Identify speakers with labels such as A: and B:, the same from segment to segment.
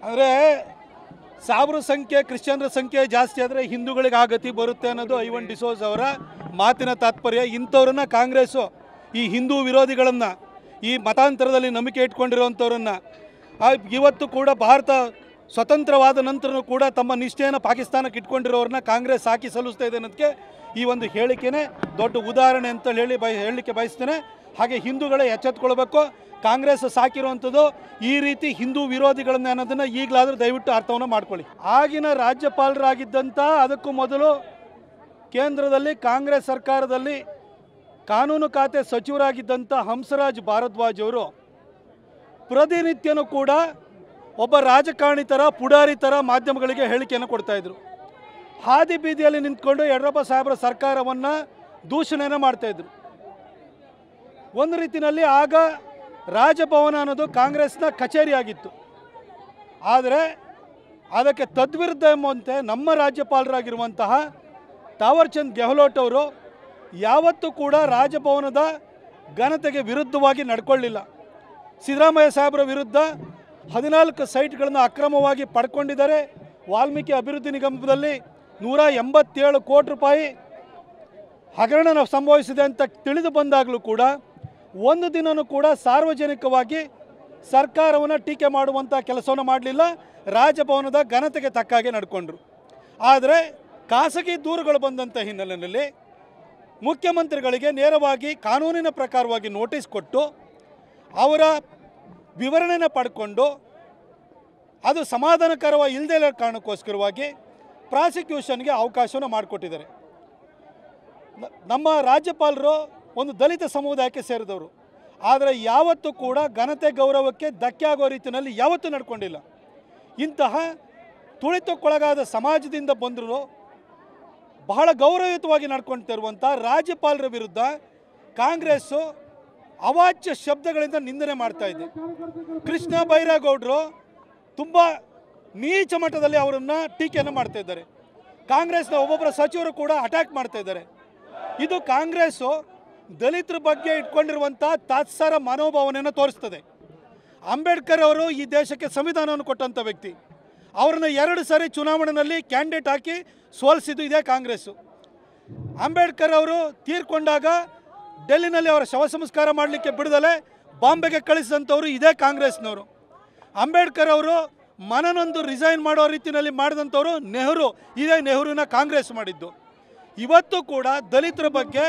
A: ಅಂದರೆ ಸಾವಿರ ಸಂಖ್ಯೆ ಕ್ರಿಶ್ಚಿಯನ್ರ ಸಂಖ್ಯೆ ಜಾಸ್ತಿ ಆದರೆ ಹಿಂದೂಗಳಿಗೆ ಆ ಗತಿ ಬರುತ್ತೆ ಅನ್ನೋದು ಐವನ್ ಡಿಸೋಜ್ ಅವರ ಮಾತಿನ ತಾತ್ಪರ್ಯ. ಇಂಥವ್ರನ್ನ ಕಾಂಗ್ರೆಸ್ಸು ಈ ಹಿಂದೂ ವಿರೋಧಿಗಳನ್ನು, ಈ ಮತಾಂತರದಲ್ಲಿ ನಂಬಿಕೆ ಇಟ್ಕೊಂಡಿರೋವಂಥವ್ರನ್ನು ಇವತ್ತು ಕೂಡ ಭಾರತ ಸ್ವತಂತ್ರವಾದ ನಂತರನೂ ಕೂಡ ತಮ್ಮ ನಿಷ್ಠೆಯನ್ನು ಪಾಕಿಸ್ತಾನಕ್ಕೆ ಇಟ್ಕೊಂಡಿರೋರನ್ನ ಕಾಂಗ್ರೆಸ್ ಸಾಕಿ ಸಲ್ಲಿಸ್ತಾ ಇದೆ ಅನ್ನೋದಕ್ಕೆ ಈ ಒಂದು ಹೇಳಿಕೆನೇ ದೊಡ್ಡ ಉದಾಹರಣೆ ಅಂತ ಹೇಳಲಿಕ್ಕೆ ಬಯಸ್ತೇನೆ. ಹಾಗೆ ಹಿಂದೂಗಳೇ ಎಚ್ಚೆತ್ಕೊಳ್ಬೇಕು. ಕಾಂಗ್ರೆಸ್ ಸಾಕಿರುವಂಥದ್ದು ಈ ರೀತಿ ಹಿಂದೂ ವಿರೋಧಿಗಳನ್ನ ಅನ್ನೋದನ್ನು ಈಗಲಾದರೂ ದಯವಿಟ್ಟು ಅರ್ಥವನ್ನು ಮಾಡ್ಕೊಳ್ಳಿ. ಆಗಿನ ರಾಜ್ಯಪಾಲರಾಗಿದ್ದಂಥ, ಅದಕ್ಕೂ ಮೊದಲು ಕೇಂದ್ರದಲ್ಲಿ ಕಾಂಗ್ರೆಸ್ ಸರ್ಕಾರದಲ್ಲಿ ಕಾನೂನು ಖಾತೆ ಸಚಿವರಾಗಿದ್ದಂಥ ಹಂಸರಾಜ್ ಭಾರದ್ವಾಜ್ ಅವರು ಪ್ರತಿನಿತ್ಯನೂ ಕೂಡ ಒಬ್ಬ ರಾಜಕಾರಣಿ ಥರ, ಪುಡಾರಿ ಥರ ಮಾಧ್ಯಮಗಳಿಗೆ ಹೇಳಿಕೆಯನ್ನು ಕೊಡ್ತಾಯಿದ್ರು. ಹಾದಿ ಬೀದಿಯಲ್ಲಿ ನಿಂತ್ಕೊಂಡು ಯಡಿಯೂರಪ್ಪ ಸಾಹೇಬರ ಸರ್ಕಾರವನ್ನು ದೂಷಣೆಯನ್ನು ಮಾಡ್ತಾಯಿದ್ರು. ಒಂದು ರೀತಿಯಲ್ಲಿ ಆಗ ರಾಜಭವನ ಅನ್ನೋದು ಕಾಂಗ್ರೆಸ್ನ ಕಚೇರಿಯಾಗಿತ್ತು. ಆದರೆ ಅದಕ್ಕೆ ತದ್ವಿರುದ್ಧ ಎಂಬಂತೆ ನಮ್ಮ ರಾಜ್ಯಪಾಲರಾಗಿರುವಂತಹ ತಾವರ್ಚಂದ್ ಗೆಹ್ಲೋಟ್ ಅವರು ಯಾವತ್ತೂ ಕೂಡ ರಾಜಭವನದ ಘನತೆಗೆ ವಿರುದ್ಧವಾಗಿ ನಡ್ಕೊಳ್ಳಿಲ್ಲ. ಸಿದ್ದರಾಮಯ್ಯ ಸಾಹೇಬರ ವಿರುದ್ಧ 14 ಸೈಟ್ಗಳನ್ನು ಅಕ್ರಮವಾಗಿ ಪಡ್ಕೊಂಡಿದ್ದಾರೆ. ವಾಲ್ಮೀಕಿ ಅಭಿವೃದ್ಧಿ ನಿಗಮದಲ್ಲಿ 187 ಕೋಟಿ ರೂಪಾಯಿ ಹಗರಣ ಸಂಭವಿಸಿದೆ ಅಂತ ತಿಳಿದು ಬಂದಾಗಲೂ ಕೂಡ ಒಂದು ದಿನವೂ ಕೂಡ ಸಾರ್ವಜನಿಕವಾಗಿ ಸರ್ಕಾರವನ್ನು ಟೀಕೆ ಮಾಡುವಂಥ ಕೆಲಸವನ್ನು ಮಾಡಲಿಲ್ಲ. ರಾಜಭವನದ ಘನತೆಗೆ ತಕ್ಕ ಹಾಗೆ ನಡ್ಕೊಂಡ್ರು. ಆದರೆ ಖಾಸಗಿ ದೂರುಗಳು ಬಂದಂಥ ಹಿನ್ನೆಲೆಯಲ್ಲಿ ಮುಖ್ಯಮಂತ್ರಿಗಳಿಗೆ ನೇರವಾಗಿ ಕಾನೂನಿನ ಪ್ರಕಾರವಾಗಿ ನೋಟಿಸ್ ಕೊಟ್ಟು ಅವರ ವಿವರಣೆಯನ್ನು ಪಡ್ಕೊಂಡು ಅದು ಸಮಾಧಾನಕರವಾಗಿ ಇಲ್ಲದೇ ಇರೋ ಕಾರಣಕ್ಕೋಸ್ಕರವಾಗಿ ಪ್ರಾಸಿಕ್ಯೂಷನ್ಗೆ ಅವಕಾಶವನ್ನು ಮಾಡಿಕೊಟ್ಟಿದ್ದಾರೆ. ನಮ್ಮ ರಾಜ್ಯಪಾಲರು ಒಂದು ದಲಿತ ಸಮುದಾಯಕ್ಕೆ ಸೇರಿದವರು. ಆದರೆ ಯಾವತ್ತೂ ಕೂಡ ಘನತೆ ಗೌರವಕ್ಕೆ ಧಕ್ಕೆ ಆಗೋ ರೀತಿಯಲ್ಲಿ ಯಾವತ್ತೂ ನಡ್ಕೊಂಡಿಲ್ಲ. ಇಂತಹ ತುಳಿತಕ್ಕೊಳಗಾದ ಸಮಾಜದಿಂದ ಬಂದರೂ ಬಹಳ ಗೌರವಯುತವಾಗಿ ನಡ್ಕೊಳ್ತಿರುವಂಥ ರಾಜ್ಯಪಾಲರ ವಿರುದ್ಧ ಕಾಂಗ್ರೆಸ್ಸು ಅವಾಚ್ಯ ಶಬ್ದಗಳಿಂದ ನಿಂದನೆ ಮಾಡ್ತಾ ಇದೆ. ಕೃಷ್ಣ ಬೈರೇಗೌಡರು ತುಂಬ ನೀಚ ಮಟ್ಟದಲ್ಲಿ ಅವರನ್ನು ಟೀಕೆಯನ್ನು ಮಾಡ್ತಾ ಇದ್ದಾರೆ. ಕಾಂಗ್ರೆಸ್ನ ಒಬ್ಬೊಬ್ಬರ ಸಚಿವರು ಕೂಡ ಅಟ್ಯಾಕ್ ಮಾಡ್ತಾ ಇದ್ದಾರೆ. ಇದು ಕಾಂಗ್ರೆಸ್ಸು ದಲಿತರ ಬಗ್ಗೆ ಇಟ್ಕೊಂಡಿರುವಂಥ ತಾತ್ಸಾರ ಮನೋಭಾವನೆಯನ್ನು ತೋರಿಸ್ತದೆ. ಅಂಬೇಡ್ಕರ್ ಅವರು ಈ ದೇಶಕ್ಕೆ ಸಂವಿಧಾನವನ್ನು ಕೊಟ್ಟಂಥ ವ್ಯಕ್ತಿ. ಅವ್ರನ್ನ 2 ಸಾರಿ ಚುನಾವಣೆಯಲ್ಲಿ ಕ್ಯಾಂಡಿಡೇಟ್ ಹಾಕಿ ಸೋಲಿಸಿದ್ದು ಇದೇ ಕಾಂಗ್ರೆಸ್ಸು. ಅಂಬೇಡ್ಕರ್ ಅವರು ತೀರ್ಕೊಂಡಾಗ ಡೆಲ್ಲಿನಲ್ಲಿ ಅವರ ಶವ ಸಂಸ್ಕಾರ ಮಾಡಲಿಕ್ಕೆ ಬಿಡದಲೆ ಬಾಂಬೆಗೆ ಕಳಿಸಿದಂಥವರು ಇದೇ ಕಾಂಗ್ರೆಸ್ನವರು. ಅಂಬೇಡ್ಕರ್ ಅವರು ಮನನೊಂದು ರಿಸೈನ್ ಮಾಡೋ ರೀತಿಯಲ್ಲಿ ಮಾಡಿದಂಥವರು ನೆಹರು, ಇದೇ ನೆಹರುವಿನ ಕಾಂಗ್ರೆಸ್ ಮಾಡಿದ್ದು. ಇವತ್ತು ಕೂಡ ದಲಿತರ ಬಗ್ಗೆ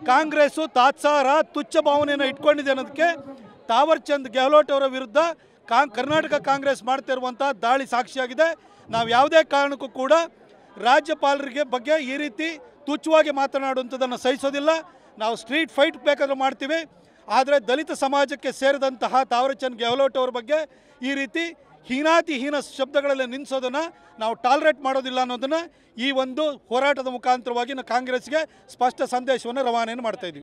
A: ಕಾಂಗ್ರೆಸ್ಸು ತಾತ್ಸಾರ ತುಚ್ಛ ಭಾವನೆಯನ್ನು ಇಟ್ಕೊಂಡಿದೆ ಅನ್ನೋದಕ್ಕೆ ತಾವರ್ಚಂದ್ ಗೆಹ್ಲೋಟ್ ಅವರ ವಿರುದ್ಧ ಕರ್ನಾಟಕ ಕಾಂಗ್ರೆಸ್ ಮಾಡ್ತಿರುವಂಥ ದಾಳಿ ಸಾಕ್ಷಿಯಾಗಿದೆ. ನಾವು ಯಾವುದೇ ಕಾರಣಕ್ಕೂ ಕೂಡ ರಾಜ್ಯಪಾಲರಿಗೆ ಬಗ್ಗೆ ಈ ರೀತಿ ತುಚ್ಛವಾಗಿ ಮಾತನಾಡುವಂಥದ್ದನ್ನು ಸಹಿಸೋದಿಲ್ಲ. ನಾವು ಸ್ಟ್ರೀಟ್ ಫೈಟ್ ಬೇಕಾದರೂ ಮಾಡ್ತೀವಿ. ಆದರೆ ದಲಿತ ಸಮಾಜಕ್ಕೆ ಸೇರಿದಂತಹ ತಾವರ್ಚಂದ್ ಗೆಹ್ಲೋಟ್ ಅವ್ರ ಬಗ್ಗೆ ಈ ರೀತಿ ಹೀನ ಶಬ್ದಗಳಲ್ಲಿ ನಿಲ್ಲಿಸೋದನ್ನು ನಾವು ಟಾಲರೇಟ್ ಮಾಡೋದಿಲ್ಲ ಅನ್ನೋದನ್ನು ಈ ಒಂದು ಹೋರಾಟದ ಮುಖಾಂತರವಾಗಿ ನಾವು ಕಾಂಗ್ರೆಸ್ಗೆ ಸ್ಪಷ್ಟ ಸಂದೇಶವನ್ನು ರವಾನೆಯನ್ನು ಮಾಡ್ತಾಯಿದ್ದೀವಿ.